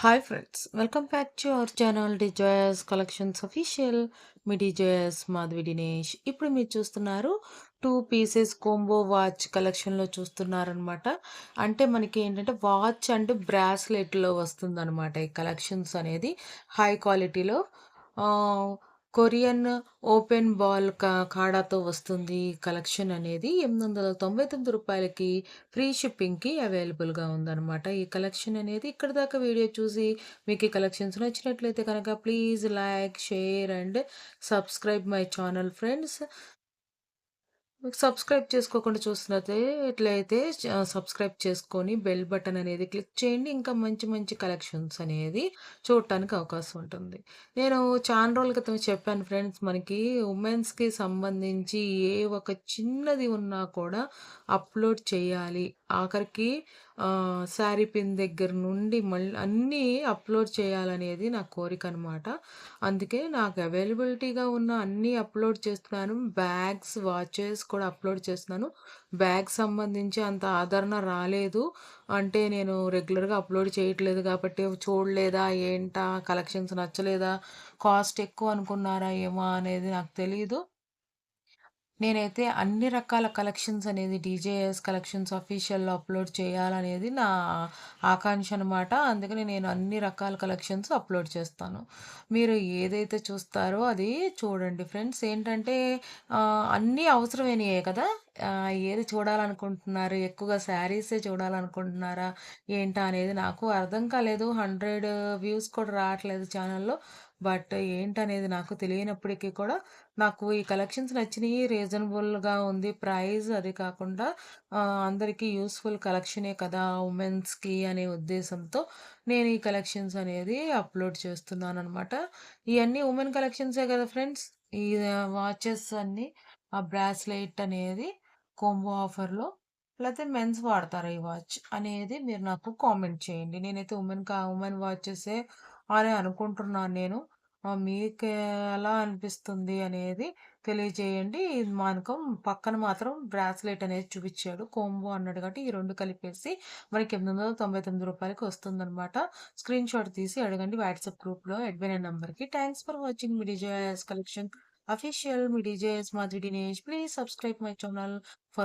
Hi friends, welcome back to our channel డిజాయస్ collections official. మీ డిజాయస్ మాధవి దినేష్. ఇప్పుడు మీరు చూస్తున్నారు 2 పీసెస్ కోంబో వాచ్ కలెక్షన్లో చూస్తున్నారనమాట. అంటే మనకి ఏంటంటే వాచ్ అండ్ బ్రాస్లెట్లో వస్తుందన్నమాట ఈ కలెక్షన్స్ అనేది హై క్వాలిటీలో. కొరియన్ ఓపెన్ బాల్ కాడాతో వస్తుంది ఈ కలెక్షన్ అనేది రూ. 899కి ఫ్రీ షిప్పింగ్‌కి అవైలబుల్‌గా ఉందనమాట. ఈ కలెక్షన్ అనేది ఇక్కడి దాకా వీడియో చూసి మీకు ఈ కలెక్షన్స్ నచ్చినట్లయితే కనుక please like, share and subscribe my channel friends. మీకు సబ్స్క్రైబ్ చేసుకోకుండా చూస్తున్నట్లయితే సబ్స్క్రైబ్ చేసుకొని బెల్ బటన్ అనేది క్లిక్ చేయండి. ఇంకా మంచి మంచి కలెక్షన్స్ అనేది చూడటానికి అవకాశం ఉంటుంది. నేను చాలా రోజుల క్రితం చెప్పాను ఫ్రెండ్స్, మనకి ఉమెన్స్‌కి సంబంధించి ఏ ఒక చిన్నది ఉన్నా కూడా అప్‌లోడ్ చేయాలి. ఆఖరికి శారీ పిన్ దగ్గర నుండి మళ్ళీ అన్నీ అప్‌లోడ్ చేయాలనేది నా కోరికనమాట. అందుకే నాకు అవైలబిలిటీగా ఉన్న అన్నీ అప్‌లోడ్ చేస్తున్నాను. బ్యాగ్స్, వాచెస్ కూడా అప్‌లోడ్ చేస్తున్నాను. బ్యాగ్ సంబంధించి అంత ఆదరణ రాలేదు. అంటే నేను రెగ్యులర్‌గా అప్‌లోడ్ చేయట్లేదు కాబట్టి చూడలేదా ఏంటా? కలెక్షన్స్ నచ్చలేదా? కాస్ట్ ఎక్కువ అనుకున్నారా ఏమో అనేది నాకు తెలీదు. నేనైతే అన్ని రకాల కలెక్షన్స్ అనేది డీజేఎస్ కలెక్షన్స్ అఫీషియల్‌లో అప్‌లోడ్ చేయాలనేది నా ఆకాంక్ష అనమాట. అందుకని నేను అన్ని రకాల కలెక్షన్స్ అప్‌లోడ్ చేస్తాను. మీరు ఏదైతే చూస్తారో అది చూడండి ఫ్రెండ్స్. ఏంటంటే అన్నీ అవసరమైనయే కదా! ఏది చూడాలనుకుంటున్నారు? ఎక్కువగా శారీసే చూడాలనుకుంటున్నారా? ఏంటా అనేది నాకు అర్థం కాలేదు. 100 వ్యూస్ కూడా రావట్లేదు ఛానెల్‌లో. బట్ ఏంటనేది నాకు తెలియనప్పటికీ కూడా నాకు ఈ కలెక్షన్స్ నచ్చినియి. రీజనబుల్‌గా ఉంది ప్రైస్. అది కాకుండా అందరికీ యూజ్‌ఫుల్ కలెక్షనే కదా! ఉమెన్స్‌కి అనే ఉద్దేశంతో నేను ఈ కలెక్షన్స్ అనేది అప్‌లోడ్ చేస్తున్నాననమాట. ఇయన్నీ ఉమెన్ కలెక్షన్సే కదా ఫ్రెండ్స్! ఈ వాచెస్ అన్నీ బ్రాస్లెట్ అనేది కాంబో ఆఫర్‌లో లేతే మెన్స్ వాడతారా ఈ వాచ్ అనేది మీరు నాకు కామెంట్ చేయండి. నేనైతే ఉమెన్ వాచెసే అని అనుకుంటున్నాను నేను. మీకెలా అనిపిస్తుంది అనేది తెలియజేయండి. ఇది మనకం పక్కన మాత్రం బ్రాస్లెట్ అనేది చూపిచ్చాడు. కోంబో అన్నాడు కాబట్టి ఈ 2 కలిపేసి మనకి రూ. 899కి వస్తుందనమాట. స్క్రీన్‌షాట్ తీసి అడగండి వాట్సాప్ గ్రూప్‌లో అడ్మిన్ నంబర్‌కి. Thanks for watching me desires collection official. Me desires Madhavi Dinesh. Please subscribe my channel for